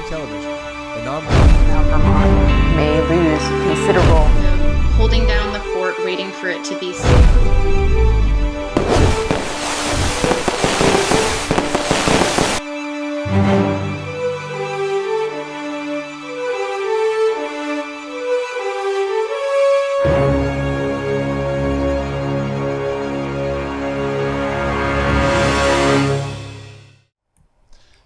television. The Now Vermont may lose considerable. Holding down the fort, waiting for it to be safe.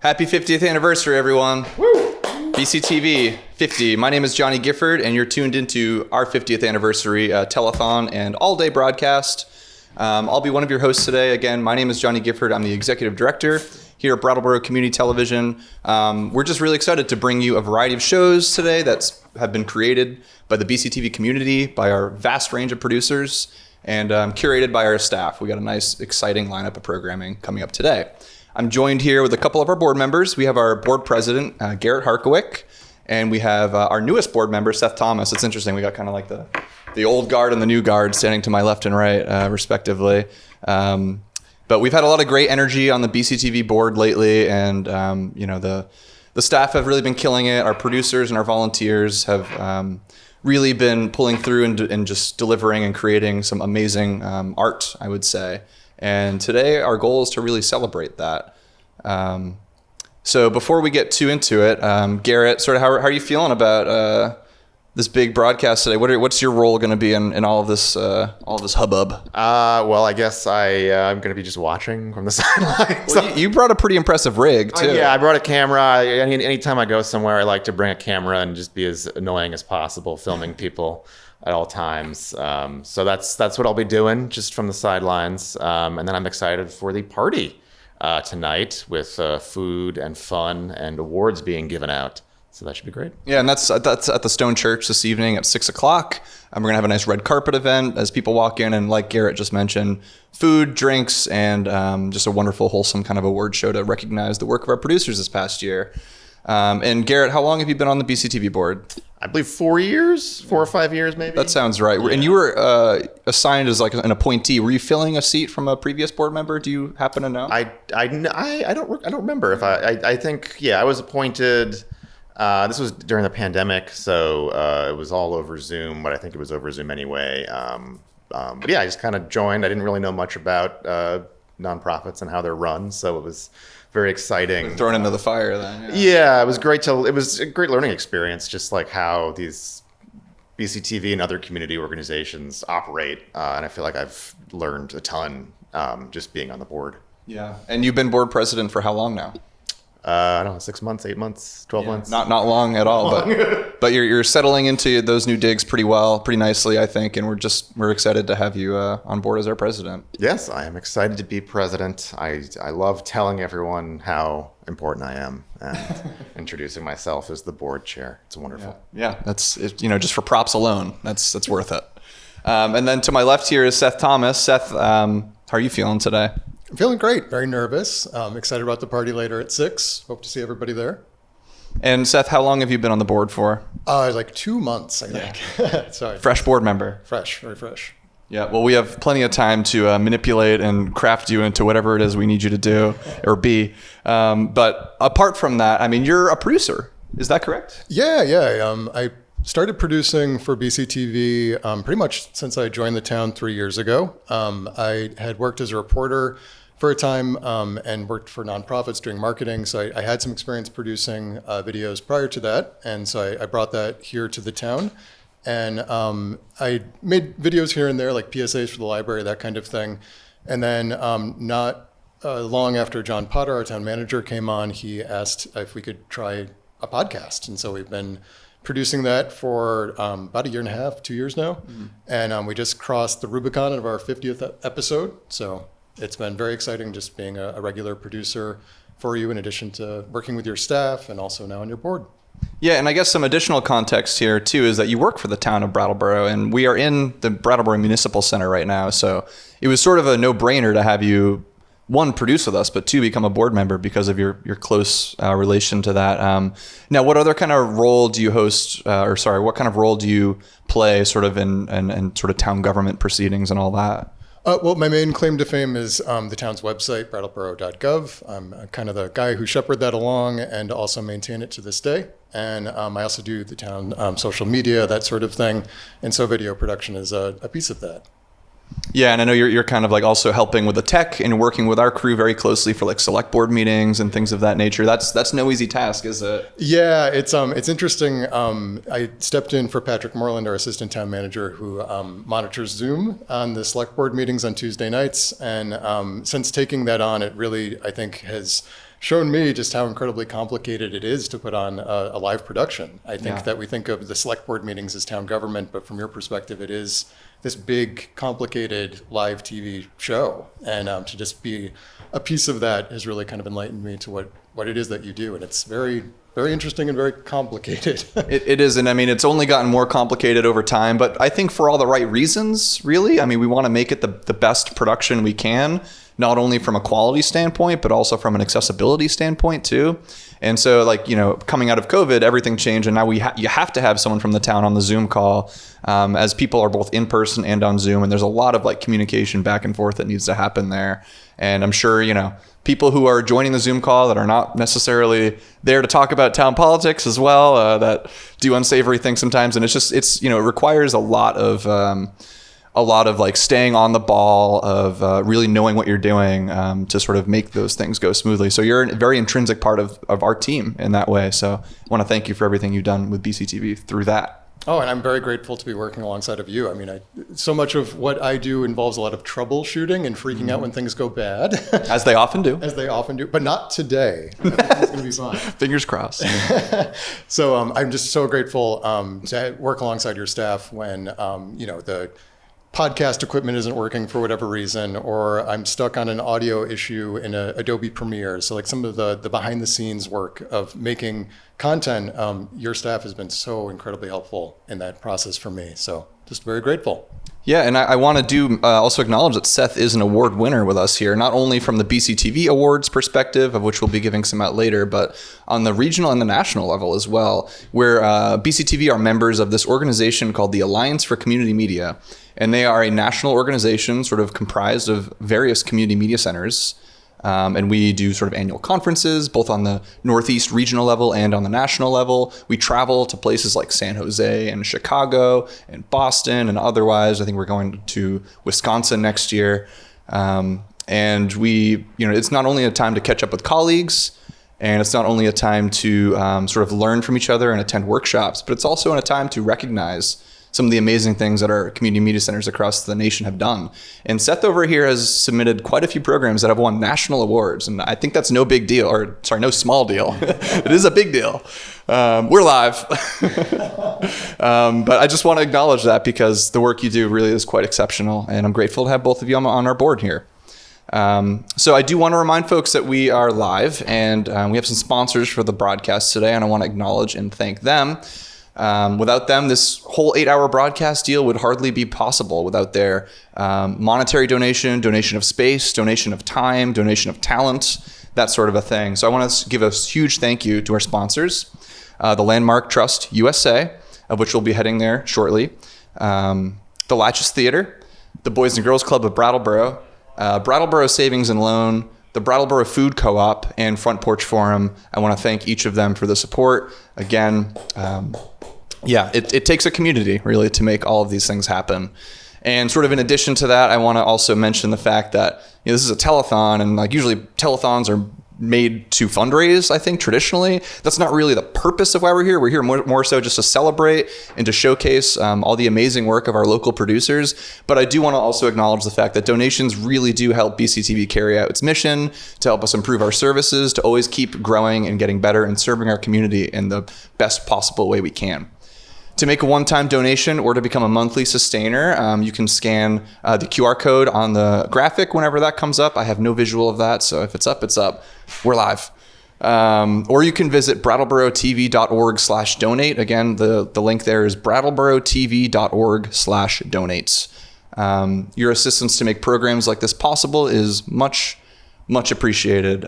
Happy 50th anniversary, everyone. Woo! BCTV 50. My name is Johnny Gifford, and you're tuned into our 50th anniversary telethon and all-day broadcast. I'll be one of your hosts today. Again, my name is Johnny Gifford. I'm the Executive Director here at Brattleboro Community Television. We're just really excited to bring you a variety of shows today that have been created by the BCTV community, by our vast range of producers, and curated by our staff. We got a nice, exciting lineup of programming coming up today. I'm joined here with a couple of our board members. We have our board president, Garret Harkawik, and we have our newest board member, Seth Thomas. It's interesting. We got kind of like the old guard and the new guard standing to my left and right, respectively. But we've had a lot of great energy on the BCTV board lately, and the staff have really been killing it. Our producers and our volunteers have really been pulling through and just delivering and creating some amazing art, I would say. And today our goal is to really celebrate that. So before we get too into it, Garret, sort of how are you feeling about this big broadcast today? What's your role going to be in all of this hubbub? Well, I guess I'm going to be just watching from the sidelines. Well, you brought a pretty impressive rig too. Yeah, I brought a camera. Anytime I go somewhere, I like to bring a camera and just be as annoying as possible, filming people at all times. So that's what I'll be doing, just from the sidelines. And then I'm excited for the party tonight with food and fun and awards being given out. So that should be great. Yeah, and that's at the Stone Church this evening at 6 o'clock. We're going to have a nice red carpet event as people walk in. And like Garret just mentioned, food, drinks, and just a wonderful, wholesome kind of award show to recognize the work of our producers this past year. And Garret, how long have you been on the BCTV board? I believe 4 years, 4 or 5 years, maybe. That sounds right. Yeah. And you were assigned as like an appointee. Were you filling a seat from a previous board member? Do you happen to know? I don't remember if I think, yeah, I was appointed. This was during the pandemic, so it was all over Zoom, but I think it was over Zoom anyway. But yeah, I just kind of joined. I didn't really know much about nonprofits and how they're run, so it was very exciting. Thrown into the fire then. Yeah, it was great. It was a great learning experience, just like how these BCTV and other community organizations operate. And I feel like I've learned a ton just being on the board. Yeah, and you've been board president for how long now? I don't know, 6 months, 8 months, 12 months. Not long at all, but you're settling into those new digs pretty nicely, I think, and we're excited to have you on board as our president. Yes, I am excited to be president. I love telling everyone how important I am and introducing myself as the board chair. It's wonderful. Yeah, that's just for props alone, that's worth it. And then to my left here is Seth Thomas. Seth, how are you feeling today? I'm feeling great, very nervous. Excited about the party later at 6. Hope to see everybody there. And Seth, how long have you been on the board for? Like 2 months, I think. Yeah. Sorry. Fresh board member. Fresh, very fresh. Yeah, well, we have plenty of time to manipulate and craft you into whatever it is we need you to do or be. But apart from that, I mean, you're a producer. Is that correct? Yeah. I started producing for BCTV pretty much since I joined the town 3 years ago. I had worked as a reporter for a time and worked for nonprofits doing marketing. So I had some experience producing videos prior to that. And so I brought that here to the town. And I made videos here and there, like PSAs for the library, that kind of thing. And then not long after John Potter, our town manager, came on, he asked if we could try a podcast. And so we've been producing that for about a year and a half, 2 years now. Mm-hmm. And we just crossed the Rubicon of our 50th episode. So it's been very exciting just being a regular producer for you, in addition to working with your staff and also now on your board. Yeah, and I guess some additional context here too is that you work for the town of Brattleboro, and we are in the Brattleboro Municipal Center right now. So it was sort of a no-brainer to have you, one, produce with us, but two, become a board member because of your close relation to that. Now, what other kind of role do you what kind of role do you play sort of in sort of town government proceedings and all that? Well, my main claim to fame is the town's website, brattleboro.gov. I'm kind of the guy who shepherded that along and also maintain it to this day. And I also do the town social media, that sort of thing. And so video production is a piece of that. Yeah, and I know you're kind of like also helping with the tech and working with our crew very closely for like select board meetings and things of that nature. That's no easy task, is it? Yeah, it's interesting. I stepped in for Patrick Moreland, our assistant town manager, who monitors Zoom on the select board meetings on Tuesday nights. And since taking that on, it really, I think, has shown me just how incredibly complicated it is to put on a live production. I think that we think of the select board meetings as town government, but from your perspective, it is this big, complicated live TV show. And to just be a piece of that has really kind of enlightened me to what it is that you do. And it's very, very interesting and very complicated. It is. And I mean, it's only gotten more complicated over time, but I think for all the right reasons, really. I mean, we want to make it the best production we can, not only from a quality standpoint, but also from an accessibility standpoint too. And so, like, you know, coming out of COVID, everything changed, and now you have to have someone from the town on the Zoom call, as people are both in person and on Zoom, and there's a lot of like communication back and forth that needs to happen there. And I'm sure, you know, people who are joining the Zoom call that are not necessarily there to talk about town politics as well, that do unsavory things sometimes, and it's you know, it requires a lot of like staying on the ball of really knowing what you're doing to sort of make those things go smoothly. So you're a very intrinsic part of our team in that way. So I want to thank you for everything you've done with BCTV through that. Oh, and I'm very grateful to be working alongside of you. I mean, so much of what I do involves a lot of troubleshooting and freaking out when things go bad. As they often do. As they often do, but not today. Everything's going to be fine. Fingers crossed. So I'm just so grateful to work alongside your staff when, you know, the podcast equipment isn't working for whatever reason, or I'm stuck on an audio issue in Adobe Premiere. So like some of the behind the scenes work of making content, your staff has been so incredibly helpful in that process for me. So just very grateful. Yeah, and I want to also acknowledge that Seth is an award winner with us here, not only from the BCTV Awards perspective, of which we'll be giving some out later, but on the regional and the national level as well, where BCTV are members of this organization called the Alliance for Community Media. And they are a national organization sort of comprised of various community media centers. And we do sort of annual conferences, both on the Northeast regional level and on the national level. We travel to places like San Jose and Chicago and Boston and otherwise. I think we're going to Wisconsin next year. And we, you know, it's not only a time to catch up with colleagues, and it's not only a time to sort of learn from each other and attend workshops, but it's also a time to recognize some of the amazing things that our community media centers across the nation have done. And Seth over here has submitted quite a few programs that have won national awards. And I think that's no big deal, or sorry, no small deal. It is a big deal. We're live. But I just want to acknowledge that because the work you do really is quite exceptional. And I'm grateful to have both of you on our board here. So I do want to remind folks that we are live, and we have some sponsors for the broadcast today, and I want to acknowledge and thank them. Without them, this whole 8-hour broadcast deal would hardly be possible without their monetary donation of space, donation of time, donation of talent, that sort of a thing. So I want to give a huge thank you to our sponsors, the Landmark Trust USA, of which we'll be heading there shortly, the Latches Theater, the Boys and Girls Club of Brattleboro, Brattleboro Savings and Loan, the Brattleboro Food Co-op, and Front Porch Forum. I want to thank each of them for the support. Again, it takes a community really to make all of these things happen. And sort of in addition to that, I want to also mention the fact that, you know, this is a telethon, and like usually telethons are made to fundraise, I think, traditionally. That's not really the purpose of why we're here. We're here more so just to celebrate and to showcase all the amazing work of our local producers. But I do want to also acknowledge the fact that donations really do help BCTV carry out its mission, to help us improve our services, to always keep growing and getting better and serving our community in the best possible way we can. To make a one-time donation or to become a monthly sustainer, you can scan the QR code on the graphic whenever that comes up. I have no visual of that, so if it's up, it's up. We're live. Or you can visit brattleboro.tv.org/donate. Again, the link there is brattleboro.tv.org/donates. Your assistance to make programs like this possible is much, much appreciated.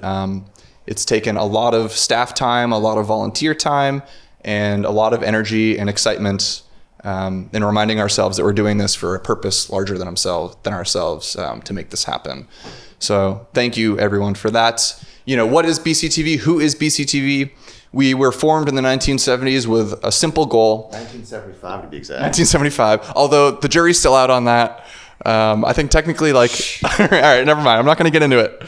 It's taken a lot of staff time, a lot of volunteer time, and a lot of energy and excitement and reminding ourselves that we're doing this for a purpose larger than ourselves to make this happen. So thank you everyone for that. What is BCTV? Who is BCTV? We were formed in the 1970s with a simple goal. 1975 to be exact. 1975, although the jury's still out on that. I think technically all right, never mind. I'm not going to get into it.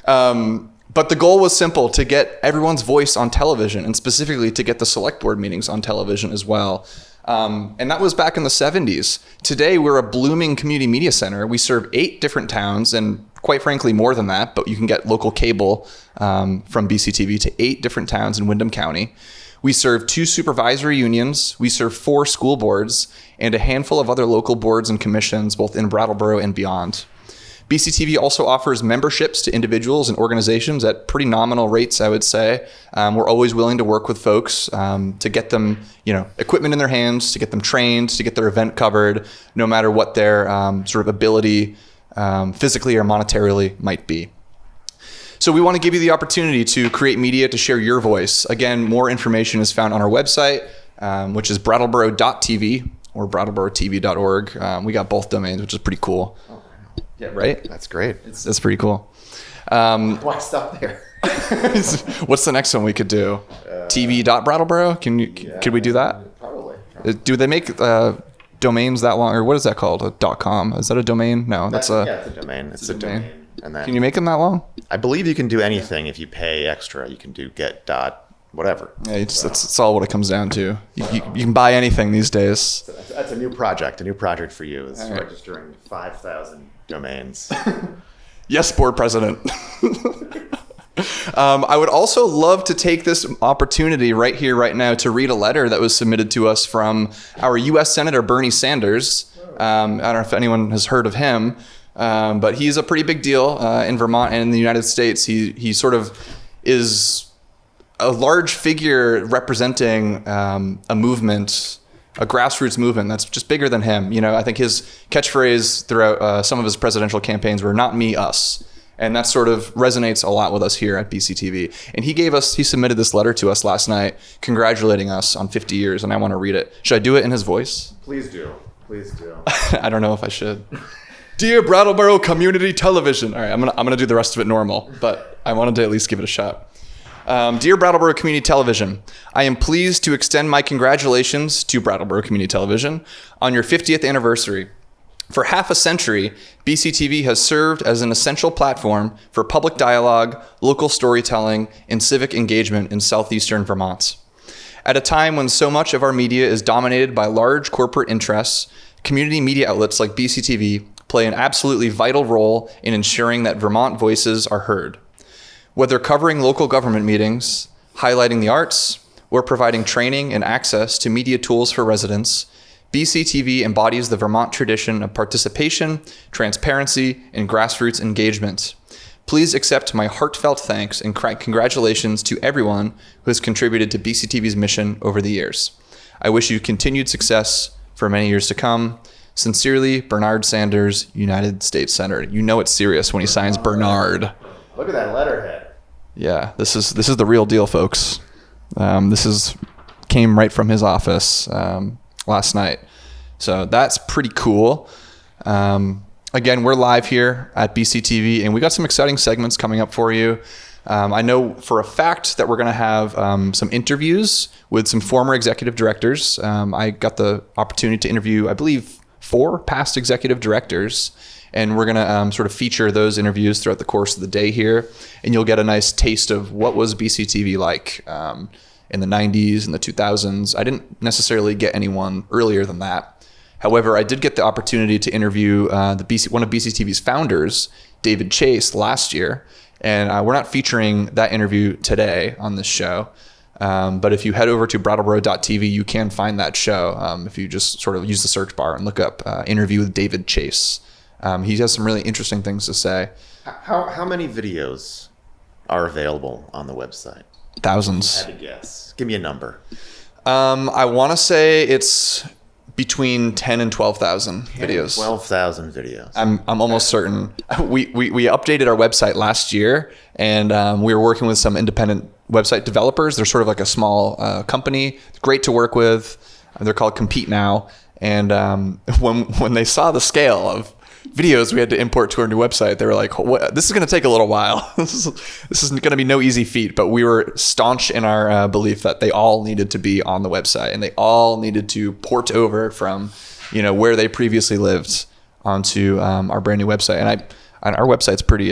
But the goal was simple, to get everyone's voice on television, and specifically to get the select board meetings on television as well. And that was back in the 70s. Today, we're a blooming community media center. We serve 8 different towns, and quite frankly, more than that, but you can get local cable from BCTV to 8 different towns in Windham County. We serve 2 supervisory unions. We serve 4 school boards and a handful of other local boards and commissions, both in Brattleboro and beyond. BCTV also offers memberships to individuals and organizations at pretty nominal rates, I would say. We're always willing to work with folks to get them, equipment in their hands, to get them trained, to get their event covered, no matter what their sort of ability physically or monetarily might be. So we want to give you the opportunity to create media to share your voice. Again, more information is found on our website, which is brattleboro.tv or brattleboro.tv.org. We got both domains, which is pretty cool. Yeah, right? That's great. That's pretty cool. Why stop there? What's the next one we could do? TV.Brattleboro? Could we do that? Probably. Do they make domains that long, or what is that called? A .com? Is that a domain? No, It's a domain. It's a domain. And then, can you make them that long? I believe you can do anything if you pay extra. You can do get dot whatever. Yeah, that's all what it comes down to. You can buy anything these days. That's a new project. A new project for you is registering 5,000 domains. Yes, board president. I would also love to take this opportunity right here, right now, to read a letter that was submitted to us from our U.S. Senator Bernie Sanders. I don't know if anyone has heard of him, but he's a pretty big deal in Vermont and in the United States. He sort of is a large figure representing a movement, a grassroots movement that's just bigger than him. I think his catchphrase throughout some of his presidential campaigns were "not me, us." And that sort of resonates a lot with us here at BCTV. And he submitted this letter to us last night, congratulating us on 50 years, and I want to read it. Should I do it in his voice? Please do. Please do. I don't know if I should. Dear Brattleboro Community Television. All right, I'm gonna do the rest of it normal, but I wanted to at least give it a shot. Dear Brattleboro Community Television, I am pleased to extend my congratulations to Brattleboro Community Television on your 50th anniversary. For half a century, BCTV has served as an essential platform for public dialogue, local storytelling, and civic engagement in southeastern Vermont. At a time when so much of our media is dominated by large corporate interests, community media outlets like BCTV play an absolutely vital role in ensuring that Vermont voices are heard. Whether covering local government meetings, highlighting the arts, or providing training and access to media tools for residents, BCTV embodies the Vermont tradition of participation, transparency, and grassroots engagement. Please accept my heartfelt thanks and congratulations to everyone who has contributed to BCTV's mission over the years. I wish you continued success for many years to come. Sincerely, Bernard Sanders, United States Senator. You know it's serious when he signs Bernard. Look at that letterhead. Yeah, this is the real deal, folks. Came right from his office last night. So that's pretty cool. Again, we're live here at BCTV, and we got some exciting segments coming up for you. I know for a fact that we're going to have some interviews with some former executive directors. I got the opportunity to interview, I believe, 4 past executive directors, and we're going to sort of feature those interviews throughout the course of the day here, and you'll get a nice taste of what was BCTV like in the 90s and the 2000s. I didn't necessarily get anyone earlier than that. However, I did get the opportunity to interview one of BCTV's founders, David Chase, last year, and we're not featuring that interview today on this show. But if you head over to brattleboro.tv, you can find that show if you just sort of use the search bar and look up interview with David Chase. He has some really interesting things to say. How many videos are available on the website? Thousands. I had to guess. Give me a number. I want to say it's between 10 and 12,000 videos. 12,000 videos. I'm almost certain. We updated our website last year, and we were working with some independent website developers. They're sort of like a small company, great to work with. They're called Compete Now. And when they saw the scale of videos we had to import to our new website, they were like, this is going to take a little while. This isn't going to be no easy feat. But we were staunch in our belief that they all needed to be on the website, and they all needed to port over from, where they previously lived onto our brand new website. And our website's pretty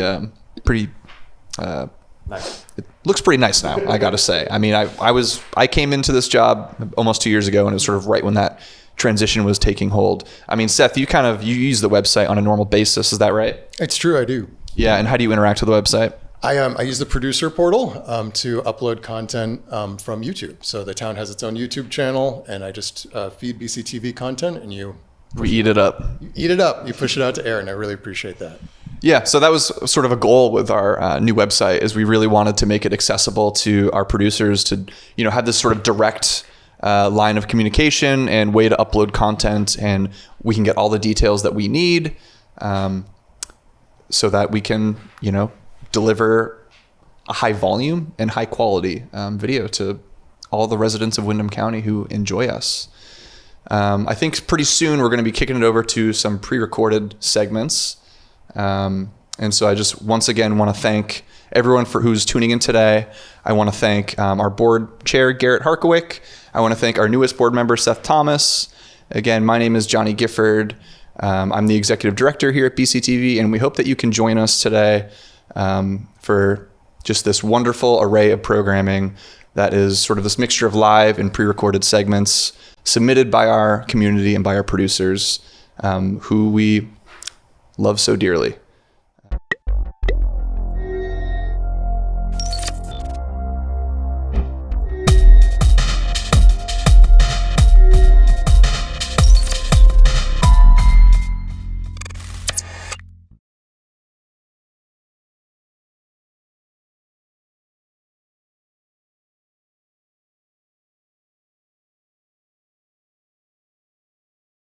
Nice. it looks pretty nice now, I got to say. I mean, I came into this job almost 2 years ago, and it was sort of right when that transition was taking hold. I mean, Seth, you use the website on a normal basis. Is that right? It's true, I do. Yeah. And how do you interact with the website? I use the producer portal to upload content from YouTube. So the town has its own YouTube channel, and I just feed BCTV content, and We eat it up. eat it up. You push it out to air, and I really appreciate that. Yeah, so that was sort of a goal with our new website, is we really wanted to make it accessible to our producers to, have this sort of direct line of communication and way to upload content, and we can get all the details that we need, so that we can, deliver a high volume and high quality video to all the residents of Windham County who enjoy us. I think pretty soon we're going to be kicking it over to some pre-recorded segments. And so I just once again want to thank everyone who's tuning in today. I want to thank our board chair, Garret Harkawik. I want to thank our newest board member, Seth Thomas. Again, my name is Johnny Gifford. I'm the executive director here at BCTV, and we hope that you can join us today for just this wonderful array of programming that is sort of this mixture of live and pre-recorded segments submitted by our community and by our producers, who we love so dearly.